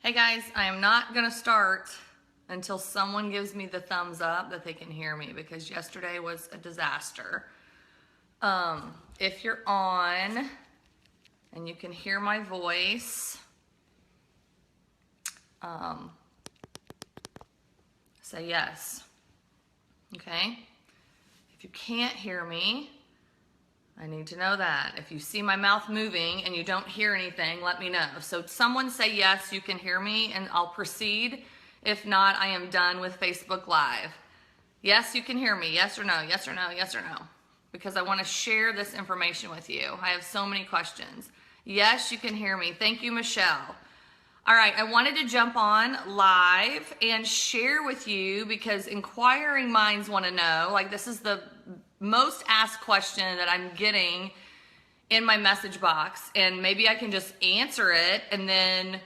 Hey guys, I am not gonna start until someone gives me the thumbs up that they can hear me, because yesterday was a disaster. If you're on and you can hear my voice, say yes. Okay? If you can't hear me, I need to know that. If you see my mouth moving and you don't hear anything, let me know. So someone say yes, you can hear me, and I'll proceed. If not, I am done with Facebook Live. Yes, you can hear me. Yes or no, yes or no, yes or no. Because I want to share this information with you. I have so many questions. Yes, you can hear me. Thank you, Michelle. All right, I wanted to jump on live and share with you because inquiring minds want to know. Like, this is the most asked question that I'm getting in my message box, and maybe I can just answer it and then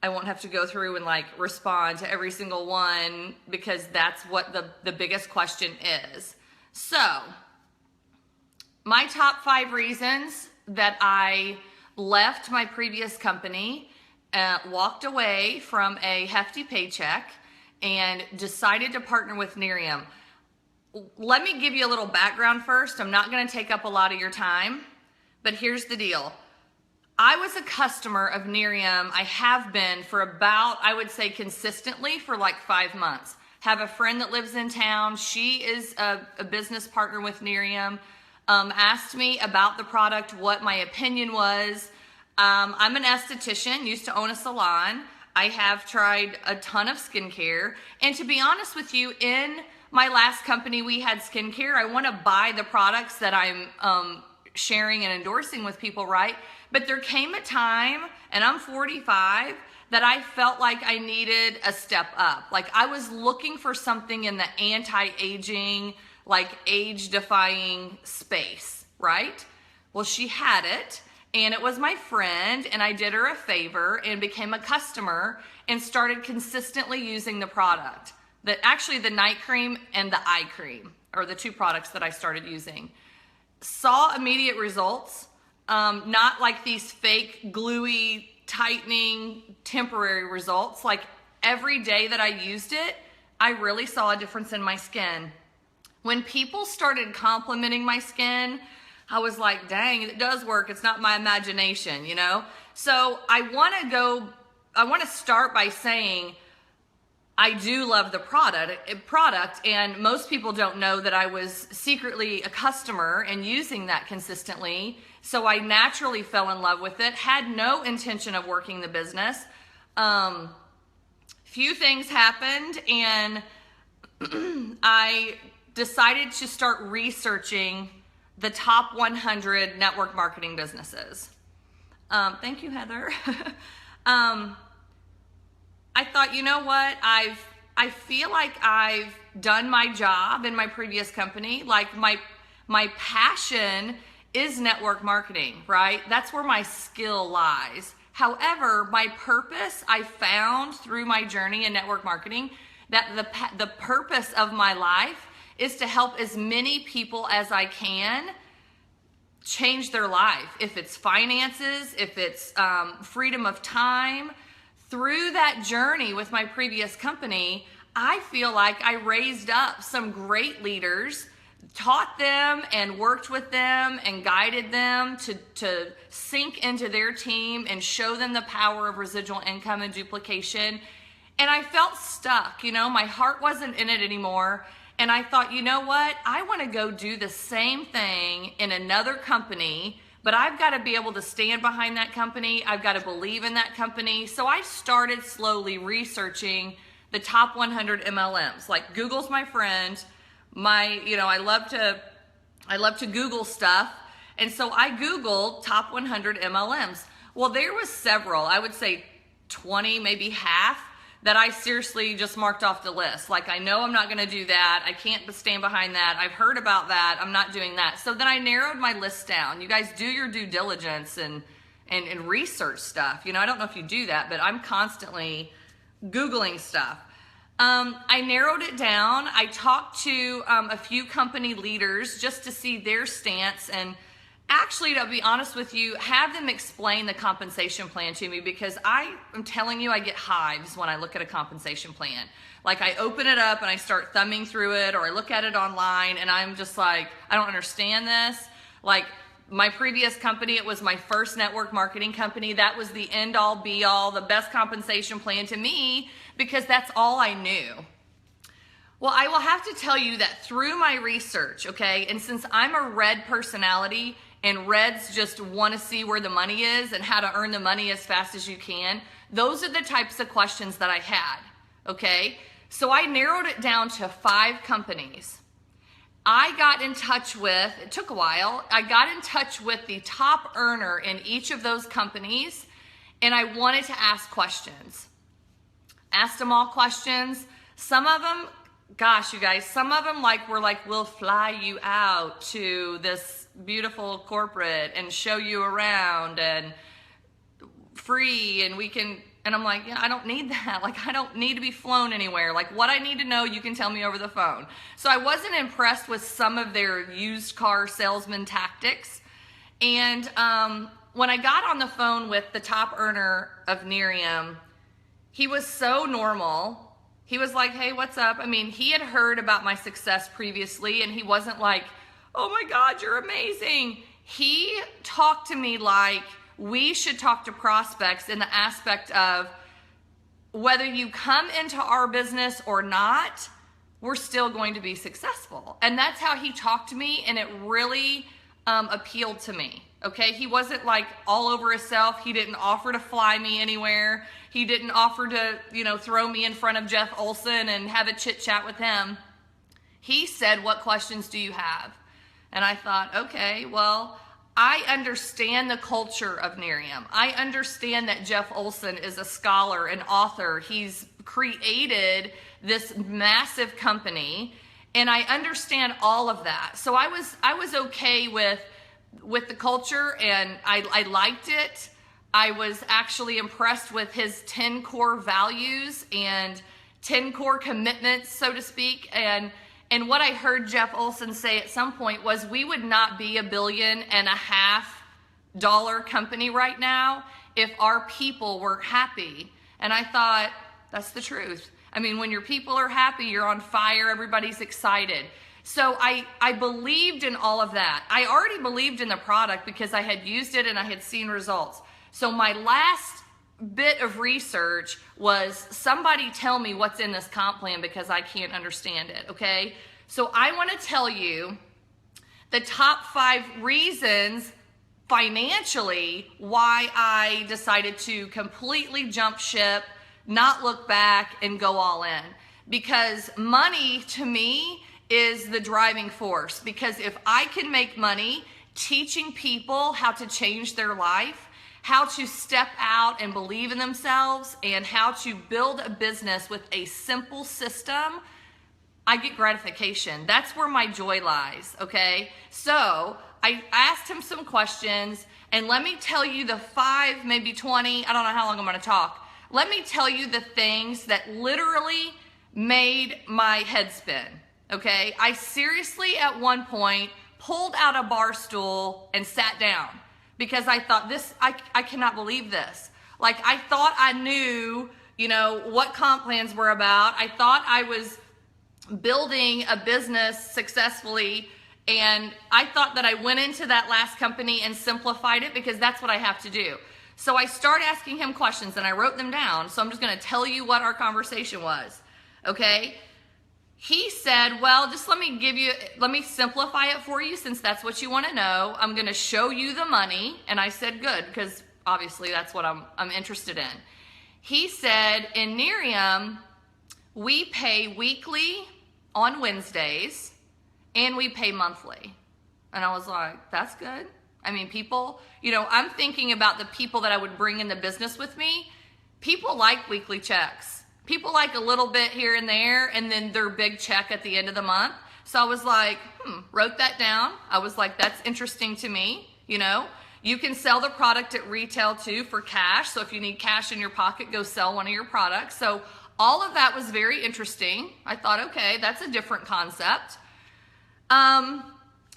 I won't have to go through and like respond to every single one, because that's what the biggest question is. So my top 5 reasons that I left my previous company, walked away from a hefty paycheck, and decided to partner with Nerium. Let me give you a little background first. I'm not going to take up a lot of your time, but here's the deal. I was a customer of Nerium. I have been for about, I would say consistently, for like 5 months. Have a friend that lives in town. She is a business partner with Nerium. Asked me about the product, what my opinion was. I'm an esthetician, used to own a salon. I have tried a ton of skincare. And to be honest with you, in my last company, we had skincare. I want to buy the products that I'm sharing and endorsing with people, right? But there came a time, and I'm 45, that I felt like I needed a step up. Like, I was looking for something in the anti-aging, like age-defying space, right? Well, she had it, and it was my friend, and I did her a favor and became a customer and started consistently using the product. Actually, the night cream and the eye cream are the 2 products that I started using. Saw immediate results, not like these fake, gluey, tightening, temporary results. Like, every day that I used it, I really saw a difference in my skin. When people started complimenting my skin, I was like, dang, it does work. It's not my imagination, you know? So I want to start by saying, I do love the product, and most people don't know that I was secretly a customer and using that consistently. So I naturally fell in love with it, had no intention of working the business. Few things happened, and I decided to start researching the top 100 network marketing businesses. Thank you, Heather. I thought, you know what, I feel like I've done my job in my previous company. Like, my passion is network marketing, right? That's where my skill lies. However, my purpose, I found through my journey in network marketing, that the purpose of my life is to help as many people as I can change their life. If it's finances, if it's freedom of time. Through that journey with my previous company, I feel like I raised up some great leaders, taught them and worked with them and guided them to sink into their team and show them the power of residual income and duplication. And I felt stuck, you know, my heart wasn't in it anymore. And I thought, you know what, I want to go do the same thing in another company, but I've got to be able to stand behind that company. I've got to believe in that company. So I started slowly researching the top 100 MLMs. Like, Google's my friend. I love to Google stuff. And so I Googled top 100 MLMs. Well, there was several, I would say 20, maybe half, that I seriously just marked off the list. Like, I know I'm not going to do that. I can't stand behind that. I've heard about that. I'm not doing that. So then I narrowed my list down. You guys do your due diligence and research stuff. You know, I don't know if you do that, but I'm constantly Googling stuff. I narrowed it down. I talked to a few company leaders just to see their stance, and Actually, to be honest with you, have them explain the compensation plan to me, because I am telling you, I get hives when I look at a compensation plan. Like, I open it up and I start thumbing through it, or I look at it online and I'm just like, I don't understand this. Like, my previous company, it was my first network marketing company. That was the end all be all, the best compensation plan to me, because that's all I knew. Well, I will have to tell you that through my research, okay, and since I'm a red personality and reds just want to see where the money is and how to earn the money as fast as you can, those are the types of questions that I had, okay? So I narrowed it down to 5 companies. I got in touch with, it took a while, I got in touch with the top earner in each of those companies, and I wanted to ask questions. Asked them all questions. Some of them, gosh, you guys, some of them were like, we'll fly you out to this beautiful corporate and show you around and free, and we can, and I'm like, yeah, I don't need that. Like, I don't need to be flown anywhere. Like, what I need to know, you can tell me over the phone. So I wasn't impressed with some of their used car salesman tactics. And when I got on the phone with the top earner of Nerium, he was so normal. He was like, hey, what's up? I mean, he had heard about my success previously, and he wasn't like, oh my God, you're amazing. He talked to me like we should talk to prospects in the aspect of whether you come into our business or not, we're still going to be successful. And that's how he talked to me, and it really appealed to me. Okay, he wasn't like all over himself. He didn't offer to fly me anywhere. He didn't offer to, throw me in front of Jeff Olson and have a chit chat with him. He said, what questions do you have? And I thought, okay, well, I understand the culture of Nerium. I understand that Jeff Olson is a scholar, an author. He's created this massive company, and I understand all of that. So I was okay with the culture, and I liked it. I was actually impressed with his 10 core values and 10 core commitments, so to speak. And what I heard Jeff Olson say at some point was, we would not be $1.5 billion company right now if our people were happy. And I thought, that's the truth. I mean, when your people are happy, you're on fire, everybody's excited. So I believed in all of that. I already believed in the product because I had used it and I had seen results. So my last bit of research was, somebody tell me what's in this comp plan, because I can't understand it, okay? So I want to tell you the top 5 reasons financially why I decided to completely jump ship, not look back, and go all in. Because money, to me, is the driving force. Because if I can make money teaching people how to change their life, how to step out and believe in themselves, and how to build a business with a simple system, I get gratification. That's where my joy lies, okay? So I asked him some questions, and let me tell you the 5, maybe 20, I don't know how long I'm gonna talk. Let me tell you the things that literally made my head spin, okay? I seriously, at one point, pulled out a bar stool and sat down, because I thought, I cannot believe this. Like, I thought I knew, what comp plans were about. I thought I was building a business successfully, and I thought that I went into that last company and simplified it, because that's what I have to do. So I started asking him questions, and I wrote them down. So I'm just going to tell you what our conversation was, okay? He said, well, just let me simplify it for you, since that's what you want to know. I'm going to show you the money. And I said, good, because obviously that's what I'm interested in. He said, in Nerium, we pay weekly on Wednesdays, and we pay monthly. And I was like, that's good. I mean, people, I'm thinking about the people that I would bring in the business with me. People like weekly checks. People like a little bit here and there, and then their big check at the end of the month. So I was like, wrote that down. I was like, that's interesting to me. You can sell the product at retail too for cash. So if you need cash in your pocket, go sell one of your products. So all of that was very interesting. I thought, okay, that's a different concept.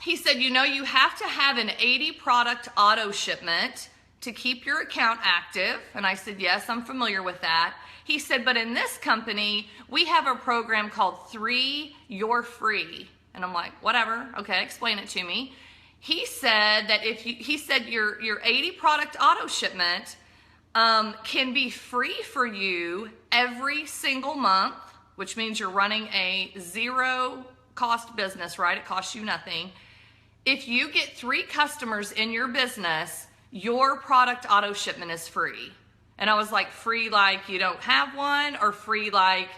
he said, you know, you have to have an 80 product auto shipment to keep your account active. And I said, yes, I'm familiar with that. He said, but in this company, we have a program called 3 You're Free. And I'm like, whatever. Okay, explain it to me. He said that your 80 product auto shipment can be free for you every single month, which means you're running a zero cost business, right? It costs you nothing. If you get 3 customers in your business, your product auto shipment is free. And I was like, free like you don't have one, or free like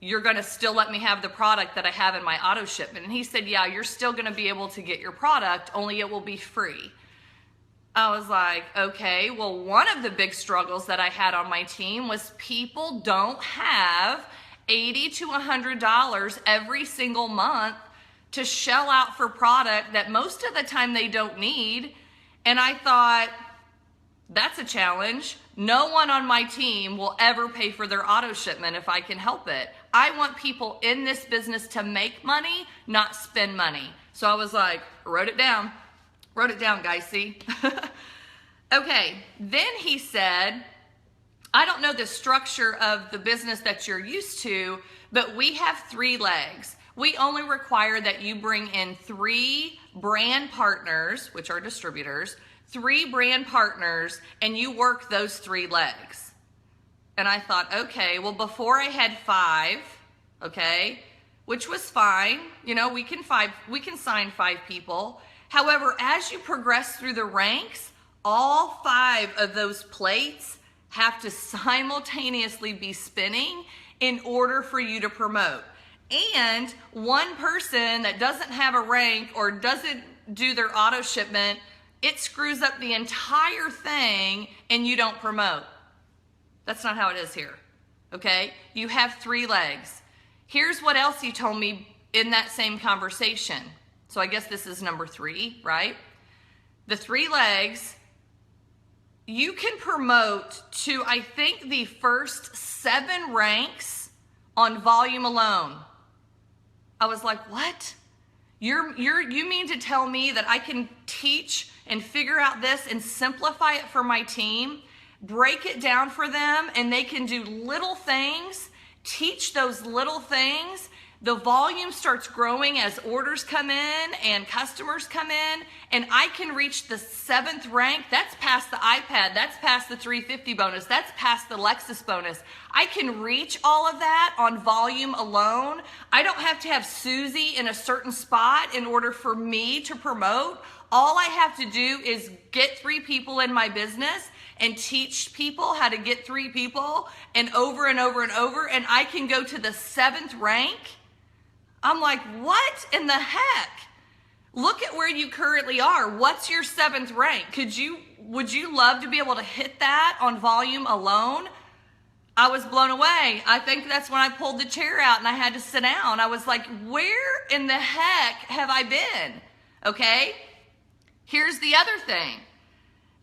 you're gonna still let me have the product that I have in my auto shipment? And he said, yeah, you're still gonna be able to get your product, only it will be free. I was like, okay, well, one of the big struggles that I had on my team was people don't have $80 to $100 every single month to shell out for product that most of the time they don't need. And I thought, that's a challenge. No one on my team will ever pay for their auto shipment if I can help it. I want people in this business to make money, not spend money. So I was like, wrote it down, guys, see? Okay, then he said, I don't know the structure of the business that you're used to, but we have 3 legs. We only require that you bring in 3 brand partners, which are distributors, 3 brand partners, and you work those 3 legs. And I thought, okay, well, before I had 5, okay, which was fine. You know, we can sign 5 people. However, as you progress through the ranks, all 5 of those plates have to simultaneously be spinning in order for you to promote. And one person that doesn't have a rank or doesn't do their auto shipment, it screws up the entire thing and you don't promote. That's not how it is here, okay? You have 3 legs. Here's what else he told me in that same conversation. So I guess this is number 3, right? The 3 legs, you can promote to, I think, the first 7 ranks on volume alone. I was like, what? You mean to tell me that I can teach and figure out this and simplify it for my team, break it down for them, and they can do little things, teach those little things. The volume starts growing as orders come in and customers come in, and I can reach the 7th rank. That's past the iPad. That's past the 350 bonus. That's past the Lexus bonus. I can reach all of that on volume alone. I don't have to have Susie in a certain spot in order for me to promote. All I have to do is get 3 people in my business and teach people how to get 3 people, and over and over and over, and I can go to the 7th rank. I'm like, what in the heck? Look at where you currently are. What's your 7th rank? Would you love to be able to hit that on volume alone? I was blown away. I think that's when I pulled the chair out and I had to sit down. I was like, where in the heck have I been? Okay. Here's the other thing.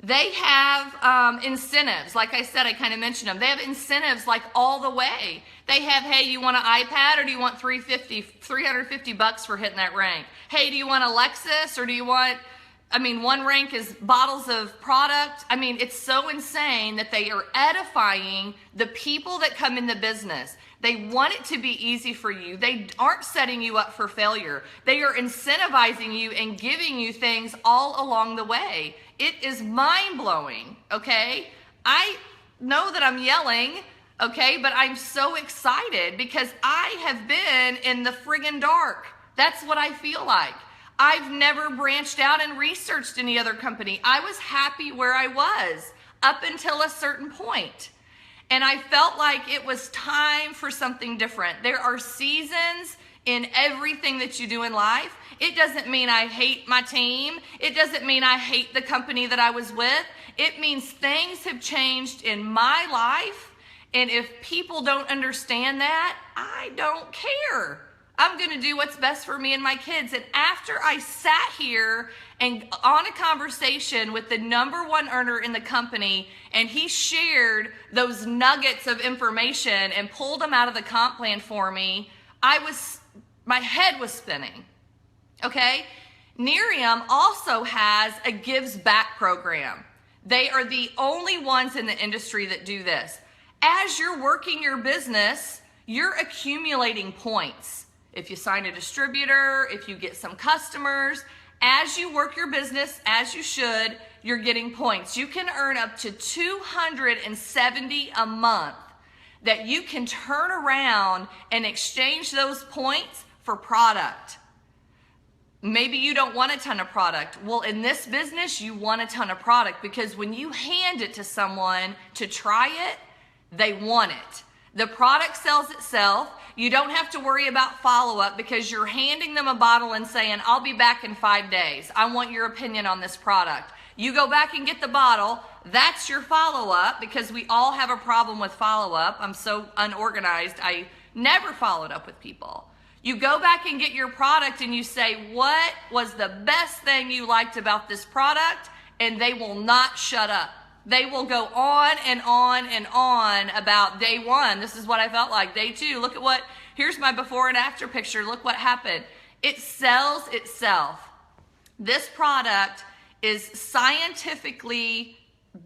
They have incentives. Like I said, I kind of mentioned them. They have incentives like all the way. They have, hey, you want an iPad or do you want $350 for hitting that rank? Hey, do you want a Lexus or do you want, one rank is bottles of product. It's so insane that they are edifying the people that come in the business. They want it to be easy for you. They aren't setting you up for failure. They are incentivizing you and giving you things all along the way. It is mind-blowing, okay? I know that I'm yelling, okay, but I'm so excited because I have been in the friggin' dark. That's what I feel like. I've never branched out and researched any other company. I was happy where I was up until a certain point. And I felt like it was time for something different. There are seasons in everything that you do in life. It doesn't mean I hate my team. It doesn't mean I hate the company that I was with. It means things have changed in my life. And if people don't understand that, I don't care. I'm going to do what's best for me and my kids. And after I sat here and on a conversation with the #1 earner in the company, and he shared those nuggets of information and pulled them out of the comp plan for me, my head was spinning. Okay? Nerium also has a gives back program. They are the only ones in the industry that do this. As you're working your business, you're accumulating points. If you sign a distributor, if you get some customers, as you work your business, as you should, you're getting points. You can earn up to $270 a month that you can turn around and exchange those points for product. Maybe you don't want a ton of product. Well, in this business, you want a ton of product because when you hand it to someone to try it, they want it. The product sells itself. You don't have to worry about follow-up because you're handing them a bottle and saying, I'll be back in 5 days. I want your opinion on this product. You go back and get the bottle. That's your follow-up because we all have a problem with follow-up. I'm so unorganized. I never followed up with people. You go back and get your product and you say, what was the best thing you liked about this product? And they will not shut up. They will go on and on and on about day one. This is what I felt like. Day two, look at what, here's my before and after picture. Look what happened. It sells itself. This product is scientifically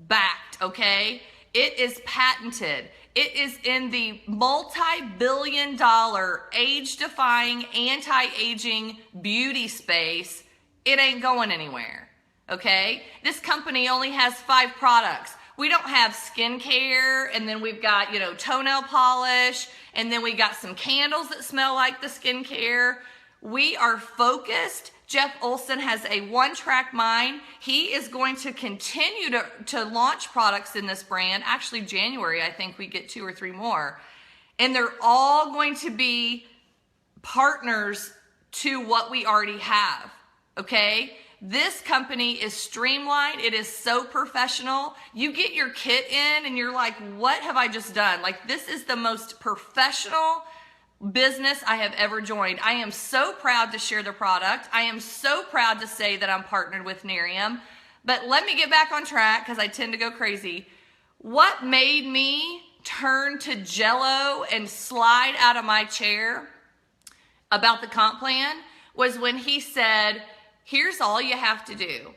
backed, okay? It is patented. It is in the multi-billion-dollar age-defying, anti-aging beauty space. It ain't going anywhere. Okay, this company only has 5 products. We don't have skincare, and then we've got, toenail polish, and then we got some candles that smell like the skincare. We are focused. Jeff Olson has a one-track mind. He is going to continue to launch products in this brand. Actually, January, I think we get 2 or 3 more. And they're all going to be partners to what we already have, okay? This company is streamlined. It is so professional. You get your kit in and you're like, what have I just done? Like, this is the most professional business I have ever joined. I am so proud to share the product. I am so proud to say that I'm partnered with Nerium. But let me get back on track because I tend to go crazy. What made me turn to Jell-O and slide out of my chair about the comp plan was when he said, here's all you have to do.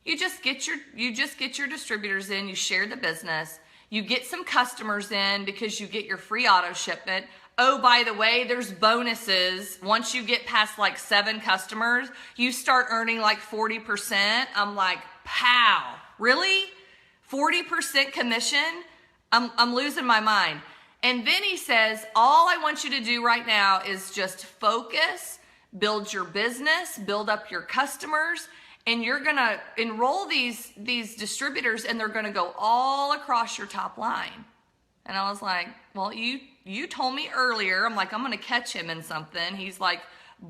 You just get your distributors in, you share the business, you get some customers in because you get your free auto shipment. Oh, by the way, there's bonuses. Once you get past like 7 customers, you start earning like 40%. I'm like, pow, really? 40% commission? I'm losing my mind. And then he says, all I want you to do right now is just focus, build your business, build up your customers, and you're gonna enroll these distributors and they're gonna go all across your top line. And I was like, well, you told me earlier. I'm like, I'm gonna catch him in something. He's like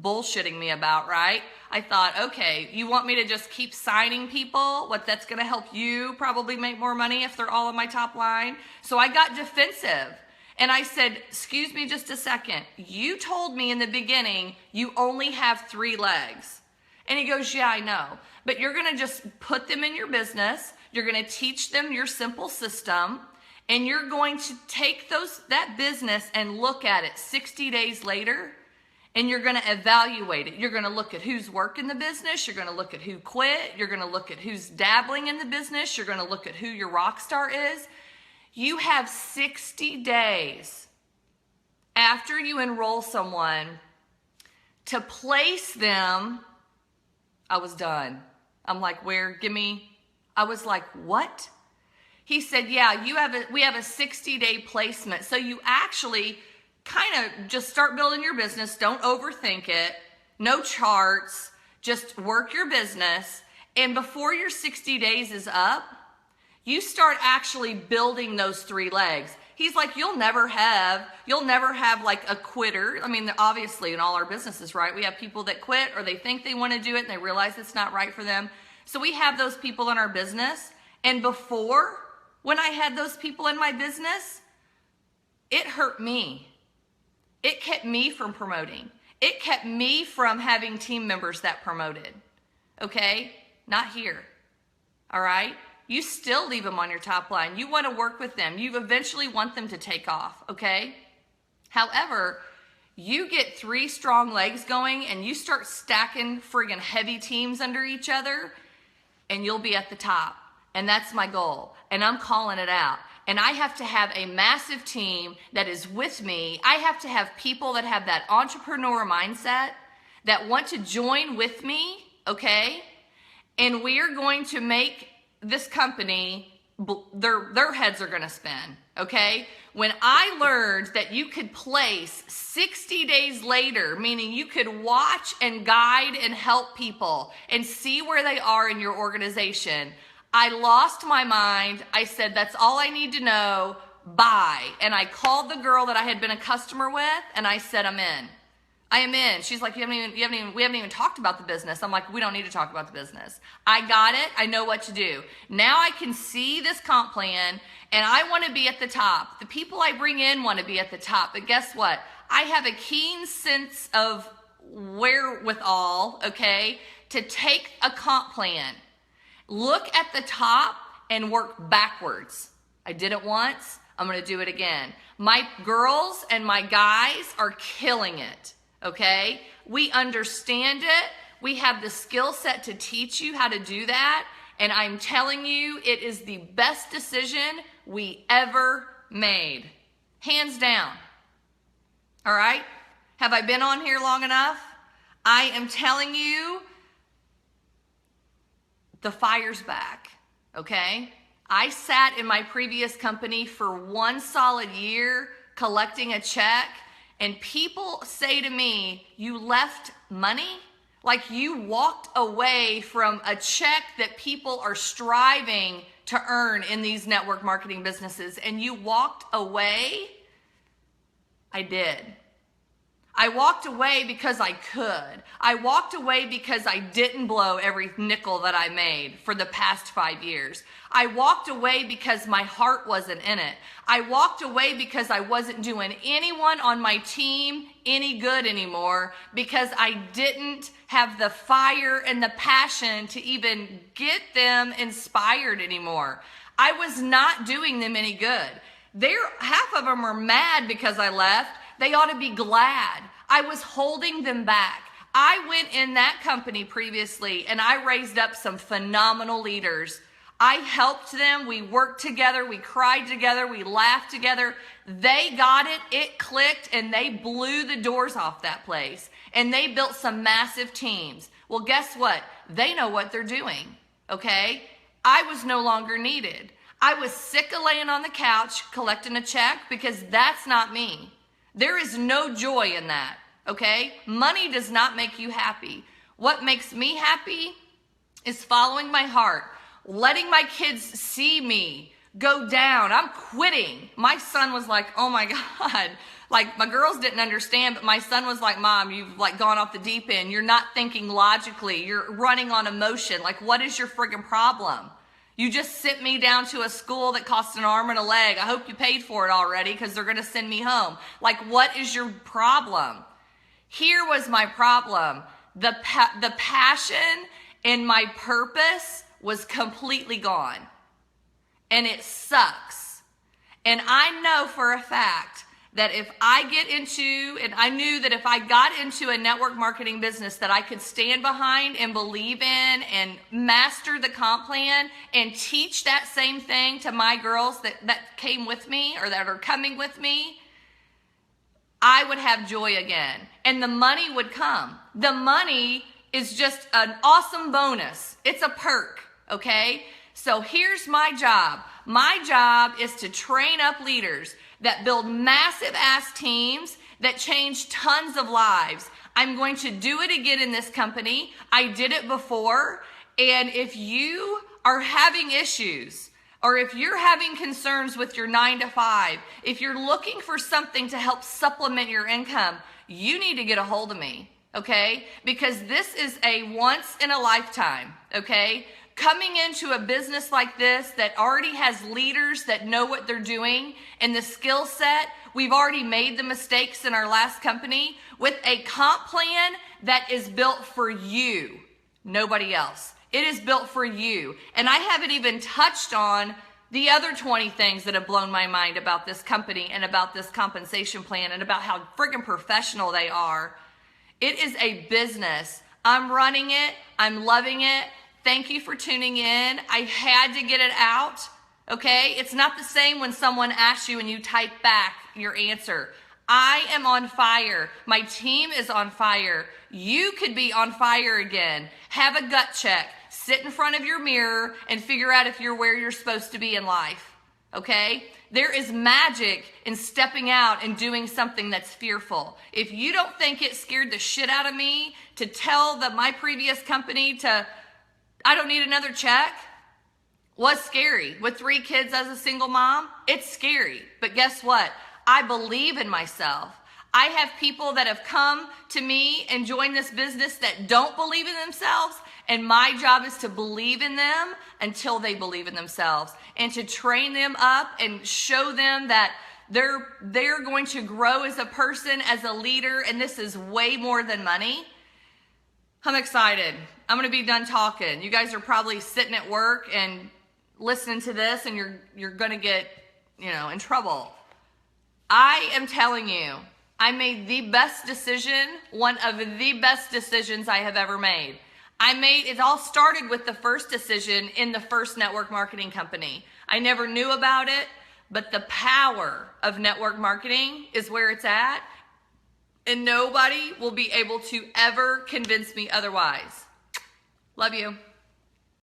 bullshitting me about, right? I thought, okay, you want me to just keep signing people? What, that's gonna help you probably make more money if they're all on my top line? So I got defensive. And I said, excuse me just a second. You told me in the beginning you only have 3 legs. And he goes, yeah, I know. But you're going to just put them in your business. You're going to teach them your simple system. And you're going to take that business and look at it 60 days later. And you're going to evaluate it. You're going to look at who's working the business. You're going to look at who quit. You're going to look at who's dabbling in the business. You're going to look at who your rock star is. You have 60 days after you enroll someone to place them. I was done. I'm like, I was like, what? He said, yeah, we have a 60-day placement. So you actually kind of just start building your business. Don't overthink it. No charts. Just work your business. And before your 60 days is up, you start actually building those 3 legs. He's like, you'll never have like a quitter. I mean, obviously in all our businesses, right? We have people that quit or they think they want to do it and they realize it's not right for them. So we have those people in our business. And before, when I had those people in my business, it hurt me. It kept me from promoting. It kept me from having team members that promoted. Okay? Not here. All right? You still leave them on your top line. You want to work with them. You eventually want them to take off, okay? However, You get 3 strong legs going and you start stacking friggin' heavy teams under each other, and you'll be at the top. And that's my goal. And I'm calling it out. And I have to have a massive team that is with me. I have to have people that have that entrepreneur mindset, that want to join with me, okay? And we're going to make this company, their heads are gonna spin, okay? When I learned that you could place 60 days later, meaning you could watch and guide and help people and see where they are in your organization, I lost my mind. I said, that's all I need to know, bye. And I called the girl that I had been a customer with and I said, I'm in. I am in. She's like, we haven't even talked about the business. I'm like, we don't need to talk about the business. I got it. I know what to do. Now I can see this comp plan and I want to be at the top. The people I bring in want to be at the top. But guess what? I have a keen sense of wherewithal, okay, to take a comp plan, look at the top and work backwards. I did it once. I'm going to do it again. My girls and my guys are killing it. Okay, we understand it. We have the skill set to teach you how to do that. And I'm telling you, it is the best decision we ever made. Hands down. All right. Have I been on here long enough? I am telling you, the fire's back. Okay. I sat in my previous company for 1 solid year collecting a check. And people say to me, you left money? Like you walked away from a check that people are striving to earn in these network marketing businesses, and you walked away? I did. I walked away because I could. I walked away because I didn't blow every nickel that I made for the past 5 years. I walked away because my heart wasn't in it. I walked away because I wasn't doing anyone on my team any good anymore, because I didn't have the fire and the passion to even get them inspired anymore. I was not doing them any good. Half of them are mad because I left. They ought to be glad. I was holding them back. I went in that company previously and I raised up some phenomenal leaders. I helped them. We worked together. We cried together. We laughed together. They got it. It clicked and they blew the doors off that place. And they built some massive teams. Well, guess what? They know what they're doing. Okay? I was no longer needed. I was sick of laying on the couch collecting a check, because that's not me. There is no joy in that, okay? Money does not make you happy. What makes me happy is following my heart, letting my kids see me go down. I'm quitting. My son was like, oh my God. Like, my girls didn't understand, but my son was like, Mom, you've like gone off the deep end. You're not thinking logically. You're running on emotion. Like, what is your friggin' problem? You just sent me down to a school that cost an arm and a leg. I hope you paid for it already, because they're going to send me home. Like, what is your problem? Here was my problem. The passion and my purpose was completely gone. And it sucks. And I know for a fact that if I get into, and I knew that if I got into a network marketing business that I could stand behind and believe in and master the comp plan and teach that same thing to my girls that came with me or that are coming with me, I would have joy again. And the money would come. The money is just an awesome bonus. It's a perk, okay? So here's my job. My job is to train up leaders that build massive ass teams that change tons of lives. I'm going to do it again in this company. I did it before. And if you are having issues, or if you're having concerns with your 9 to 5, if you're looking for something to help supplement your income, you need to get a hold of me, okay? Because this is a once in a lifetime, okay? Coming into a business like this that already has leaders that know what they're doing and the skill set, we've already made the mistakes in our last company, with a comp plan that is built for you, nobody else. It is built for you. And I haven't even touched on the other 20 things that have blown my mind about this company and about this compensation plan and about how friggin' professional they are. It is a business. I'm running it. I'm loving it. Thank you for tuning in. I had to get it out, okay? It's not the same when someone asks you and you type back your answer. I am on fire. My team is on fire. You could be on fire again. Have a gut check. Sit in front of your mirror and figure out if you're where you're supposed to be in life, okay? There is magic in stepping out and doing something that's fearful. If you don't think it scared the shit out of me to tell my previous company I don't need another check, was scary. With 3 kids as a single mom, it's scary. But guess what? I believe in myself. I have people that have come to me and joined this business that don't believe in themselves, and my job is to believe in them until they believe in themselves and to train them up and show them that they're going to grow as a person, as a leader, and this is way more than money. I'm excited. I'm going to be done talking. You guys are probably sitting at work and listening to this, and you're going to get, in trouble. I am telling you, I made the best decision, one of the best decisions I have ever made. It all started with the first decision in the first network marketing company. I never knew about it, but the power of network marketing is where it's at, and nobody will be able to ever convince me otherwise. Love you.